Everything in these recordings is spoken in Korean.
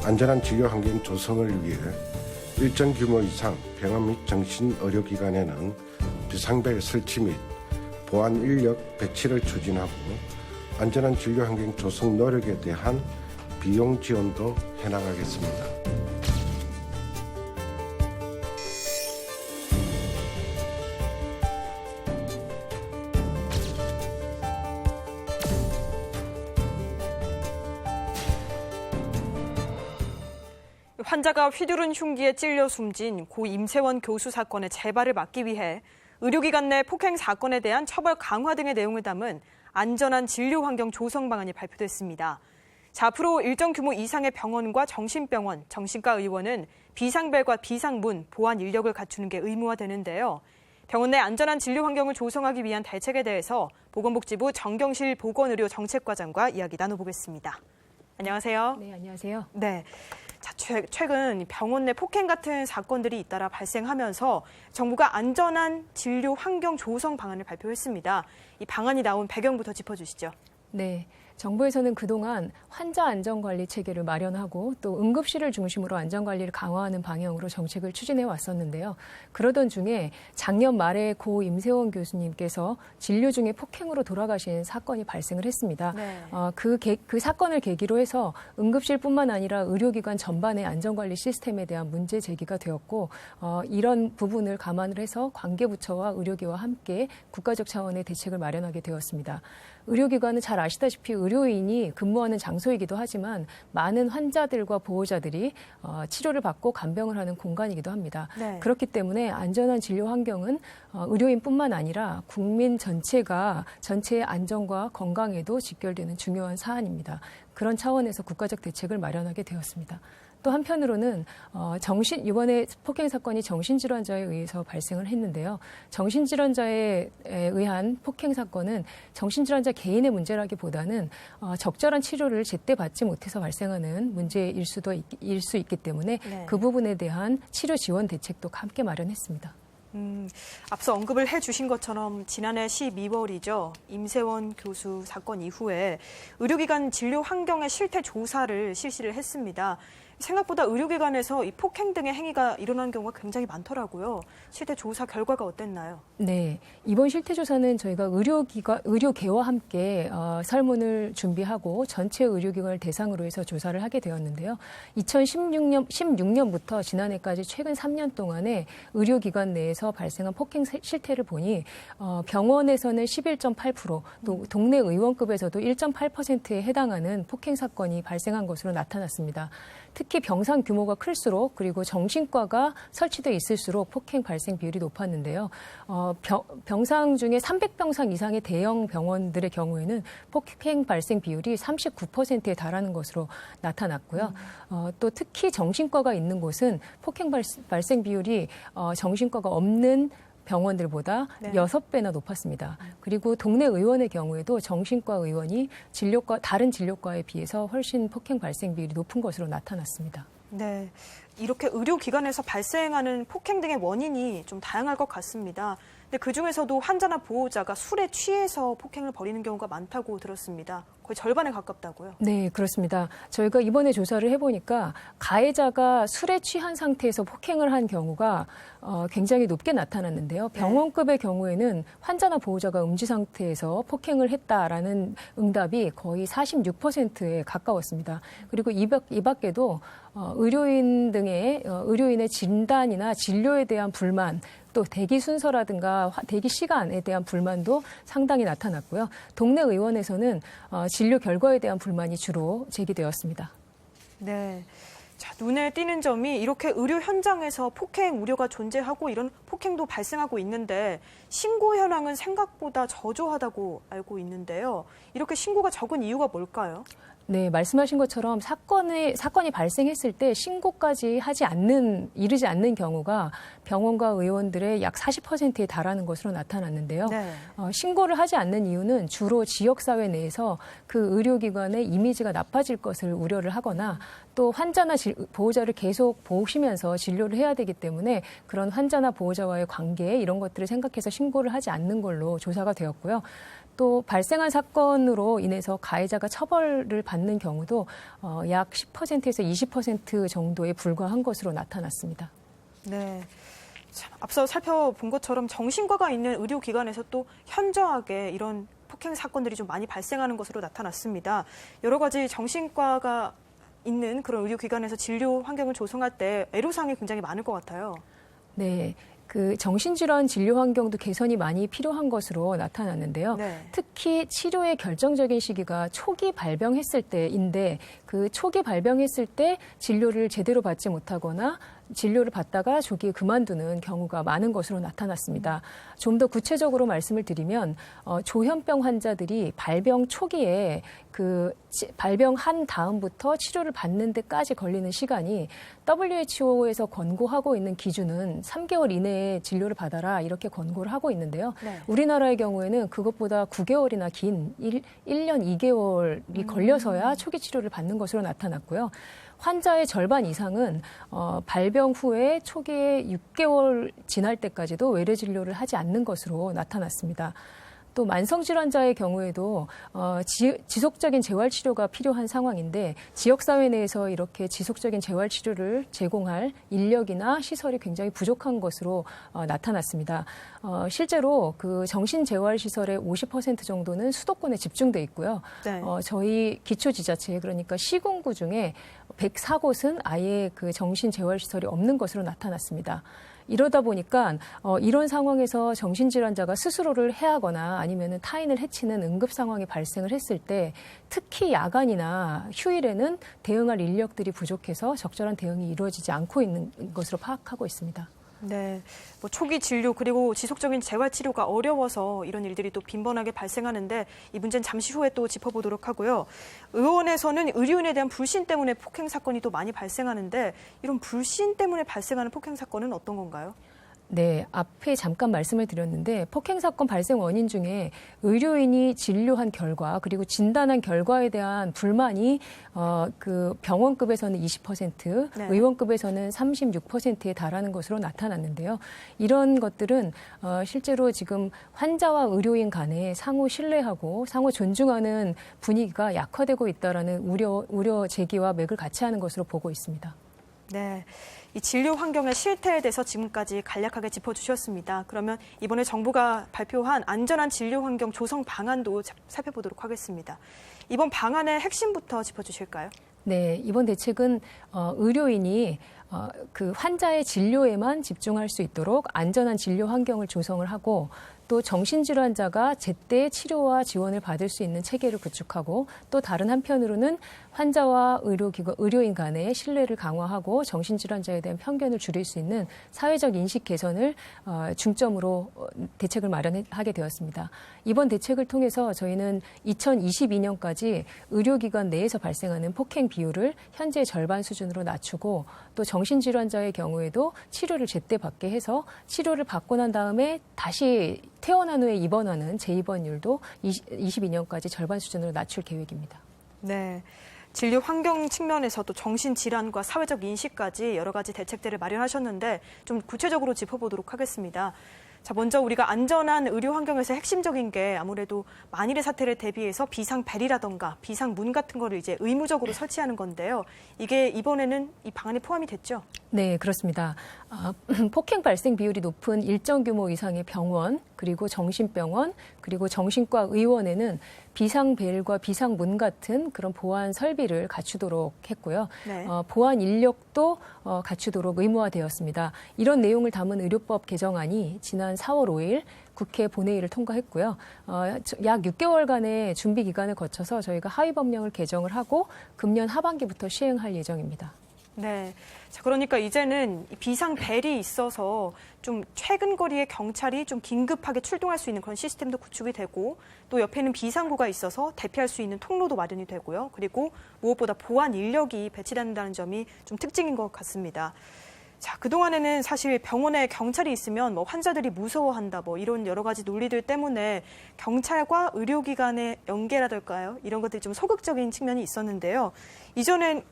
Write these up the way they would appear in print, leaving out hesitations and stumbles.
안전한 진료 환경 조성을 위해 일정 규모 이상 병원 및 정신의료기관에는 비상벨 설치 및 보안 인력 배치를 추진하고 안전한 진료 환경 조성 노력에 대한 비용 지원도 해나가겠습니다. 환자가 휘두른 흉기에 찔려 숨진 고 임세원 교수 사건의 재발을 막기 위해 의료기관 내 폭행 사건에 대한 처벌 강화 등의 내용을 담은 안전한 진료 환경 조성 방안이 발표됐습니다. 자, 앞으로 일정 규모 이상의 병원과 정신병원, 정신과 의원은 비상벨과 비상문, 보안 인력을 갖추는 게 의무화되는데요. 병원 내 안전한 진료 환경을 조성하기 위한 대책에 대해서 보건복지부 정경실 보건의료정책과장과 이야기 나눠보겠습니다. 안녕하세요. 네, 안녕하세요. 네. 자, 최근 병원 내 폭행 같은 사건들이 잇따라 발생하면서 정부가 안전한 진료 환경 조성 방안을 발표했습니다. 이 방안이 나온 배경부터 짚어주시죠. 네. 정부에서는 그동안 환자 안전관리 체계를 마련하고 또 응급실을 중심으로 안전관리를 강화하는 방향으로 정책을 추진해 왔었는데요. 그러던 중에 작년 말에 고 임세원 교수님께서 진료 중에 폭행으로 돌아가신 사건이 발생을 했습니다. 네. 그 사건을 계기로 해서 응급실뿐만 아니라 의료기관 전반의 안전관리 시스템에 대한 문제 제기가 되었고 이런 부분을 감안을 해서 관계부처와 의료계와 함께 국가적 차원의 대책을 마련하게 되었습니다. 의료기관은 잘 아시다시피 의료인이 근무하는 장소이기도 하지만 많은 환자들과 보호자들이 치료를 받고 간병을 하는 공간이기도 합니다. 네. 그렇기 때문에 안전한 진료 환경은 의료인뿐만 아니라 국민 전체가 전체의 안전과 건강에도 직결되는 중요한 사안입니다. 그런 차원에서 국가적 대책을 마련하게 되었습니다. 또 한편으로는 이번에 폭행 사건이 정신질환자에 의해서 발생을 했는데요. 정신질환자에 의한 폭행 사건은 정신질환자 개인의 문제라기보다는 적절한 치료를 제때 받지 못해서 발생하는 문제일 수 있기 때문에 네. 그 부분에 대한 치료 지원 대책도 함께 마련했습니다. 앞서 언급을 해주신 것처럼 지난해 12월이죠. 임세원 교수 사건 이후에 의료기관 진료 환경의 실태 조사를 실시를 했습니다. 생각보다 의료기관에서 이 폭행 등의 행위가 일어나는 경우가 굉장히 많더라고요. 실태 조사 결과가 어땠나요? 네, 이번 실태 조사는 저희가 의료계와 함께 설문을 준비하고 전체 의료기관을 대상으로 해서 조사를 하게 되었는데요. 2016년부터 지난해까지 최근 3년 동안에 의료기관 내에서 발생한 폭행 실태를 보니 병원에서는 11.8%, 또 동네 의원급에서도 1.8%에 해당하는 폭행 사건이 발생한 것으로 나타났습니다. 특히 병상 규모가 클수록 그리고 정신과가 설치돼 있을수록 폭행 발생 비율이 높았는데요. 병상 중에 300병상 이상의 대형 병원들의 경우에는 폭행 발생 비율이 39%에 달하는 것으로 나타났고요. 또 특히 정신과가 있는 곳은 폭행 발생 비율이 정신과가 없는 병원들보다 네. 6배나 높았습니다. 그리고 동네 의원의 경우에도 정신과 의원이 다른 진료과에 비해서 훨씬 폭행 발생 비율이 높은 것으로 나타났습니다. 네, 이렇게 의료기관에서 발생하는 폭행 등의 원인이 좀 다양할 것 같습니다. 근데 그중에서도 환자나 보호자가 술에 취해서 폭행을 벌이는 경우가 많다고 들었습니다. 거의 절반에 가깝다고요? 네, 그렇습니다. 저희가 이번에 조사를 해보니까 가해자가 술에 취한 상태에서 폭행을 한 경우가 굉장히 높게 나타났는데요. 병원급의 경우에는 환자나 보호자가 음주 상태에서 폭행을 했다라는 응답이 거의 46%에 가까웠습니다. 그리고 이 밖에도 의료인의 진단이나 진료에 대한 불만, 또 대기 순서라든가 대기 시간에 대한 불만도 상당히 나타났고요. 동네 의원에서는 진료 결과에 대한 불만이 주로 제기되었습니다. 네. 자, 눈에 띄는 점이 이렇게 의료 현장에서 폭행 우려가 존재하고 이런 폭행도 발생하고 있는데 신고 현황은 생각보다 저조하다고 알고 있는데요. 이렇게 신고가 적은 이유가 뭘까요? 네, 말씀하신 것처럼 사건이 발생했을 때 신고까지 이르지 않는 경우가 병원과 의원들의 약 40%에 달하는 것으로 나타났는데요. 네. 신고를 하지 않는 이유는 주로 지역사회 내에서 그 의료기관의 이미지가 나빠질 것을 우려를 하거나 또 환자나 보호자를 계속 보시면서 진료를 해야 되기 때문에 그런 환자나 보호자와의 관계 이런 것들을 생각해서 신고를 하지 않는 걸로 조사가 되었고요. 또 발생한 사건으로 인해서 가해자가 처벌을 받는 경우도 약 10%에서 20% 정도에 불과한 것으로 나타났습니다. 네. 참, 앞서 살펴본 것처럼 정신과가 있는 의료기관에서 또 현저하게 이런 폭행 사건들이 좀 많이 발생하는 것으로 나타났습니다. 여러 가지 정신과가 있는 그런 의료기관에서 진료 환경을 조성할 때 애로사항이 굉장히 많을 것 같아요. 네. 그 정신질환 진료 환경도 개선이 많이 필요한 것으로 나타났는데요. 네. 특히 치료의 결정적인 시기가 초기 발병했을 때인데 그 초기 발병했을 때 진료를 제대로 받지 못하거나 진료를 받다가 조기에 그만두는 경우가 많은 것으로 나타났습니다. 좀 더 구체적으로 말씀을 드리면 조현병 환자들이 발병 초기에 그 발병한 다음부터 치료를 받는 데까지 걸리는 시간이 WHO에서 권고하고 있는 기준은 3개월 이내에 진료를 받아라 이렇게 권고를 하고 있는데요. 네. 우리나라의 경우에는 그것보다 9개월이나 긴 1년 2개월이 걸려서야 초기 치료를 받는 것으로 나타났고요. 환자의 절반 이상은 발병 후에 초기에 6개월 지날 때까지도 외래 진료를 하지 않는 것으로 나타났습니다. 또 만성질환자의 경우에도 지속적인 재활치료가 필요한 상황인데 지역사회 내에서 이렇게 지속적인 재활치료를 제공할 인력이나 시설이 굉장히 부족한 것으로 나타났습니다. 실제로 그 정신재활시설의 50% 정도는 수도권에 집중돼 있고요. 네. 저희 기초지자체 그러니까 시군구 중에 104곳은 아예 그 정신재활시설이 없는 것으로 나타났습니다. 이러다 보니까 이런 상황에서 정신질환자가 스스로를 해하거나 아니면 타인을 해치는 응급 상황이 발생을 했을 때 특히 야간이나 휴일에는 대응할 인력들이 부족해서 적절한 대응이 이루어지지 않고 있는 것으로 파악하고 있습니다. 네, 뭐 초기 진료 그리고 지속적인 재활치료가 어려워서 이런 일들이 또 빈번하게 발생하는데 이 문제는 잠시 후에 또 짚어보도록 하고요. 의원에서는 의료인에 대한 불신 때문에 폭행 사건이 또 많이 발생하는데 이런 불신 때문에 발생하는 폭행 사건은 어떤 건가요? 네, 앞에 잠깐 말씀을 드렸는데 폭행 사건 발생 원인 중에 의료인이 진료한 결과 그리고 진단한 결과에 대한 불만이 그 병원급에서는 20%, 네. 의원급에서는 36%에 달하는 것으로 나타났는데요. 이런 것들은 실제로 지금 환자와 의료인 간에 상호 신뢰하고 상호 존중하는 분위기가 약화되고 있다라는 우려 제기와 맥을 같이 하는 것으로 보고 있습니다. 네. 이 진료 환경의 실태에 대해서 지금까지 간략하게 짚어주셨습니다. 그러면 이번에 정부가 발표한 안전한 진료 환경 조성 방안도 살펴보도록 하겠습니다. 이번 방안의 핵심부터 짚어주실까요? 네, 이번 대책은 의료인이 그 환자의 진료에만 집중할 수 있도록 안전한 진료 환경을 조성을 하고 또 정신질환자가 제때 치료와 지원을 받을 수 있는 체계를 구축하고 또 다른 한편으로는 환자와 의료인 간의 신뢰를 강화하고 정신질환자에 대한 편견을 줄일 수 있는 사회적 인식 개선을 중점으로 대책을 마련하게 되었습니다. 이번 대책을 통해서 저희는 2022년까지 의료기관 내에서 발생하는 폭행 비율을 현재의 절반 수준으로 낮추고 또 정신질환자의 경우에도 치료를 제때 받게 해서 치료를 받고 난 다음에 다시 퇴원한 후에 입원하는 재입원율도 22년까지 절반 수준으로 낮출 계획입니다. 네. 진료 환경 측면에서도 정신질환과 사회적 인식까지 여러 가지 대책들을 마련하셨는데 좀 구체적으로 짚어보도록 하겠습니다. 자, 먼저 우리가 안전한 의료 환경에서 핵심적인 게 아무래도 만일의 사태를 대비해서 비상벨이라던가 비상문 같은 거를 이제 의무적으로 설치하는 건데요. 이게 이번에는 이 방안에 포함이 됐죠? 네, 그렇습니다. 폭행 발생 비율이 높은 일정 규모 이상의 병원, 그리고 정신병원, 그리고 정신과 의원에는 비상벨과 비상문 같은 그런 보안 설비를 갖추도록 했고요. 네. 보안 인력도 갖추도록 의무화되었습니다. 이런 내용을 담은 의료법 개정안이 지난 4월 5일 국회 본회의를 통과했고요. 약 6개월간의 준비 기간을 거쳐서 저희가 하위 법령을 개정을 하고 금년 하반기부터 시행할 예정입니다. 네. 자, 그러니까 이제는 비상벨이 있어서 좀 최근 거리에 경찰이 좀 긴급하게 출동할 수 있는 그런 시스템도 구축이 되고 또 옆에는 비상구가 있어서 대피할 수 있는 통로도 마련이 되고요. 그리고 무엇보다 보안 인력이 배치된다는 점이 좀 특징인 것 같습니다. 자, 그동안에는 사실 병원에 경찰이 있으면 뭐 환자들이 무서워한다 뭐 이런 여러 가지 논리들 때문에 경찰과 의료기관의 연계라될까요? 이런 것들이 좀 소극적인 측면이 있었는데요. 이제는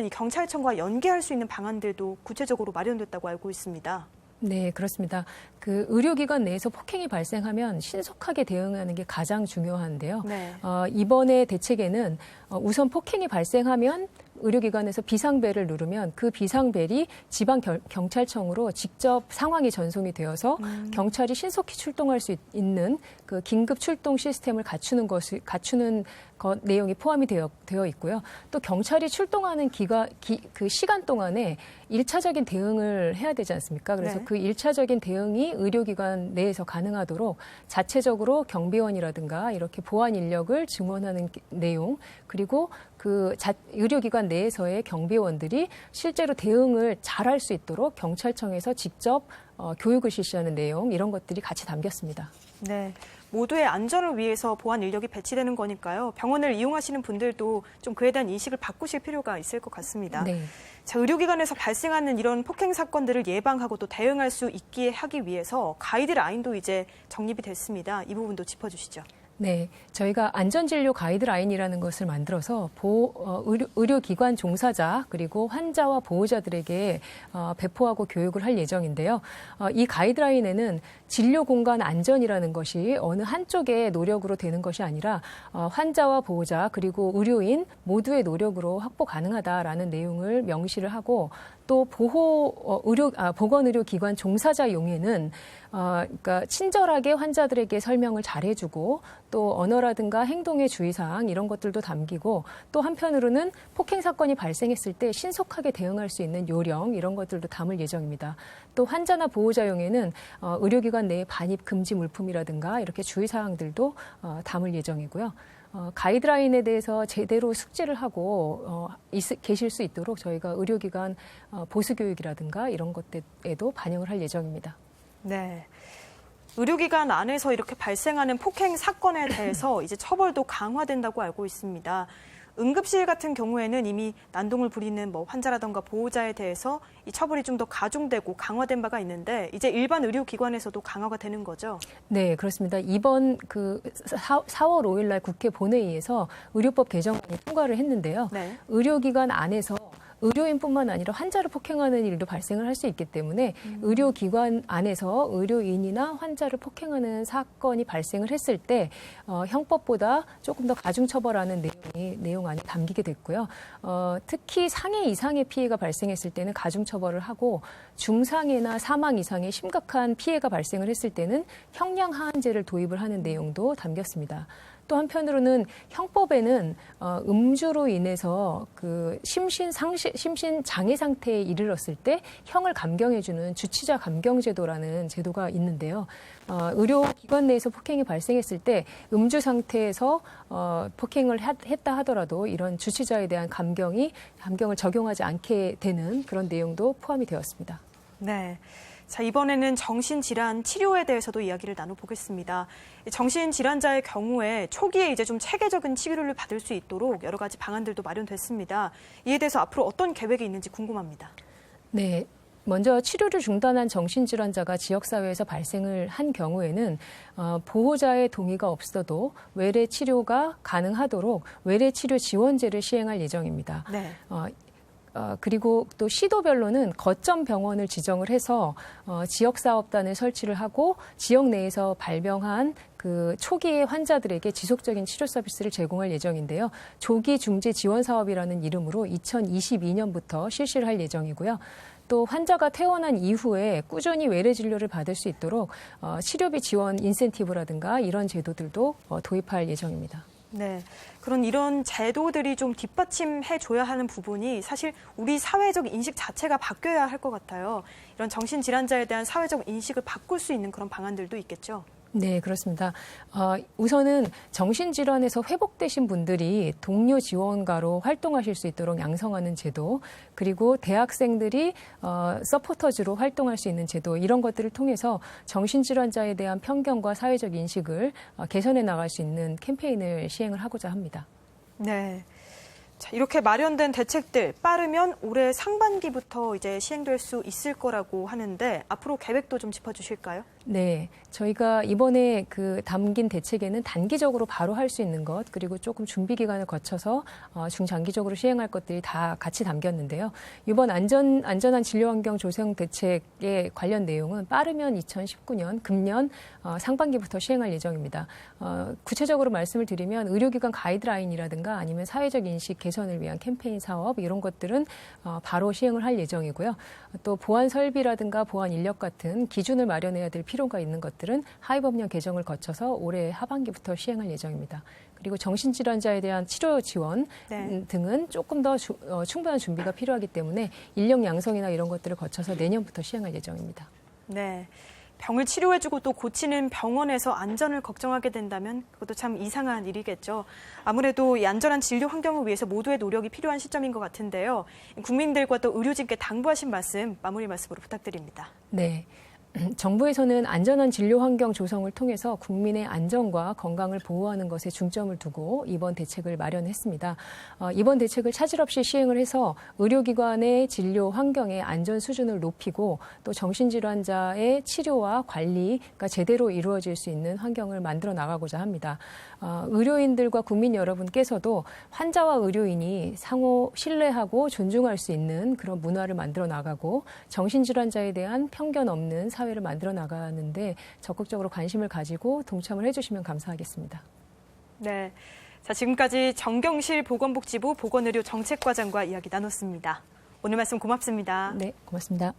이 경찰청과 연계할 수 있는 방안들도 구체적으로 마련됐다고 알고 있습니다. 네, 그렇습니다. 그 의료기관 내에서 폭행이 발생하면 신속하게 대응하는 게 가장 중요한데요. 네. 이번에 대책에는 우선 폭행이 발생하면 의료기관에서 비상벨을 누르면 그 비상벨이 지방 경찰청으로 직접 상황이 전송이 되어서 경찰이 신속히 출동할 수 있는 그 긴급 출동 시스템을 갖추는 내용이 포함이 되어 있고요. 또 경찰이 출동하는 그 시간 동안에 1차적인 대응을 해야 되지 않습니까? 그래서 네. 그 1차적인 대응이 의료기관 내에서 가능하도록 자체적으로 경비원이라든가 이렇게 보안 인력을 증원하는 내용, 그리고 그 의료기관 내에서의 경비원들이 실제로 대응을 잘할 수 있도록 경찰청에서 직접 교육을 실시하는 내용, 이런 것들이 같이 담겼습니다. 네. 모두의 안전을 위해서 보안 인력이 배치되는 거니까요. 병원을 이용하시는 분들도 좀 그에 대한 인식을 바꾸실 필요가 있을 것 같습니다. 네. 자, 의료기관에서 발생하는 이런 폭행 사건들을 예방하고 또 대응할 수 있게 하기 위해서 가이드라인도 이제 정립이 됐습니다. 이 부분도 짚어주시죠. 네, 저희가 안전진료 가이드라인이라는 것을 만들어서 의료기관 종사자 그리고 환자와 보호자들에게 배포하고 교육을 할 예정인데요. 이 가이드라인에는 진료 공간 안전이라는 것이 어느 한쪽의 노력으로 되는 것이 아니라 환자와 보호자 그리고 의료인 모두의 노력으로 확보 가능하다라는 내용을 명시를 하고, 또 보건의료기관 종사자 용에는 그러니까 친절하게 환자들에게 설명을 잘해주고 또 언어라든가 행동의 주의사항 이런 것들도 담기고, 또 한편으로는 폭행 사건이 발생했을 때 신속하게 대응할 수 있는 요령 이런 것들도 담을 예정입니다. 또 환자나 보호자용에는 의료기관 내에 반입 금지 물품이라든가 이렇게 주의사항들도 담을 예정이고요. 가이드라인에 대해서 제대로 숙지를 하고 계실 수 있도록 저희가 의료기관 보수교육이라든가 이런 것들에도 반영을 할 예정입니다. 네. 의료기관 안에서 이렇게 발생하는 폭행 사건에 대해서 이제 처벌도 강화된다고 알고 있습니다. 응급실 같은 경우에는 이미 난동을 부리는 환자라든가 보호자에 대해서 이 처벌이 좀 더 가중되고 강화된 바가 있는데, 이제 일반 의료기관에서도 강화가 되는 거죠? 네, 그렇습니다. 이번 4월 5일 날 국회 본회의에서 의료법 개정안이 통과를 했는데요. 네. 의료기관 안에서 의료인뿐만 아니라 환자를 폭행하는 일도 발생을 할 수 있기 때문에 의료기관 안에서 의료인이나 환자를 폭행하는 사건이 발생을 했을 때 형법보다 조금 더 가중처벌하는 내용 안에 담기게 됐고요. 특히 상해 이상의 피해가 발생했을 때는 가중처벌을 하고, 중상해나 사망 이상의 심각한 피해가 발생을 했을 때는 형량 하한제를 도입을 하는 내용도 담겼습니다. 또 한편으로는 형법에는 음주로 인해서 그 심신 장애 상태에 이르렀을 때 형을 감경해주는 주치자 감경제도라는 제도가 있는데요. 의료기관 내에서 폭행이 발생했을 때 음주 상태에서 폭행을 했다 하더라도 이런 주치자에 대한 감경을 적용하지 않게 되는 그런 내용도 포함이 되었습니다. 네. 자, 이번에는 정신질환 치료에 대해서도 이야기를 나눠보겠습니다. 정신질환자의 경우에 초기에 이제 좀 체계적인 치료를 받을 수 있도록 여러 가지 방안들도 마련됐습니다. 이에 대해서 앞으로 어떤 계획이 있는지 궁금합니다. 네. 먼저 치료를 중단한 정신질환자가 지역사회에서 발생을 한 경우에는 보호자의 동의가 없어도 외래 치료가 가능하도록 외래 치료 지원제를 시행할 예정입니다. 네. 그리고 또 시도별로는 거점 병원을 지정을 해서 지역사업단을 설치를 하고 지역 내에서 발병한 그 초기의 환자들에게 지속적인 치료 서비스를 제공할 예정인데요. 조기 중지 지원 사업이라는 이름으로 2022년부터 실시를 할 예정이고요. 또 환자가 퇴원한 이후에 꾸준히 외래 진료를 받을 수 있도록 치료비 지원 인센티브라든가 이런 제도들도 도입할 예정입니다. 네, 이런 제도들이 좀 뒷받침해줘야 하는 부분이 사실 우리 사회적 인식 자체가 바뀌어야 할 것 같아요. 이런 정신질환자에 대한 사회적 인식을 바꿀 수 있는 그런 방안들도 있겠죠. 네, 그렇습니다. 우선은 정신질환에서 회복되신 분들이 동료 지원가로 활동하실 수 있도록 양성하는 제도, 그리고 대학생들이 서포터즈로 활동할 수 있는 제도, 이런 것들을 통해서 정신질환자에 대한 편견과 사회적 인식을 개선해 나갈 수 있는 캠페인을 시행을 하고자 합니다. 네. 자, 이렇게 마련된 대책들 빠르면 올해 상반기부터 이제 시행될 수 있을 거라고 하는데 앞으로 계획도 좀 짚어주실까요? 네, 저희가 이번에 그 담긴 대책에는 단기적으로 바로 할 수 있는 것, 그리고 조금 준비 기간을 거쳐서 중장기적으로 시행할 것들이 다 같이 담겼는데요. 이번 안전한 진료 환경 조성 대책의 관련 내용은 빠르면 2019년 금년 상반기부터 시행할 예정입니다. 구체적으로 말씀을 드리면 의료기관 가이드라인이라든가 아니면 사회적 인식 개선을 위한 캠페인 사업 이런 것들은 바로 시행을 할 예정이고요. 또 보안 설비라든가 보안 인력 같은 기준을 마련해야 될 필요가 있는 것들은 하위법령 개정을 거쳐서 올해 하반기부터 시행할 예정입니다. 그리고 정신질환자에 대한 치료 지원 등은 조금 더 충분한 준비가 필요하기 때문에 인력 양성이나 이런 것들을 거쳐서 내년부터 시행할 예정입니다. 네. 병을 치료해주고 또 고치는 병원에서 안전을 걱정하게 된다면 그것도 참 이상한 일이겠죠. 아무래도 이 안전한 진료 환경을 위해서 모두의 노력이 필요한 시점인 것 같은데요. 국민들과 또 의료진께 당부하신 말씀, 마무리 말씀으로 부탁드립니다. 네. 정부에서는 안전한 진료 환경 조성을 통해서 국민의 안전과 건강을 보호하는 것에 중점을 두고 이번 대책을 마련했습니다. 이번 대책을 차질 없이 시행을 해서 의료기관의 진료 환경의 안전 수준을 높이고 또 정신질환자의 치료와 관리가 제대로 이루어질 수 있는 환경을 만들어 나가고자 합니다. 의료인들과 국민 여러분께서도 환자와 의료인이 상호 신뢰하고 존중할 수 있는 그런 문화를 만들어 나가고 정신질환자에 대한 편견 없는 사회를 만들어 나가는데 적극적으로 관심을 가지고 동참을 해주시면 감사하겠습니다. 네, 자 지금까지 정경실 보건복지부 보건의료정책과장과 이야기 나눴습니다. 오늘 말씀 고맙습니다. 네, 고맙습니다.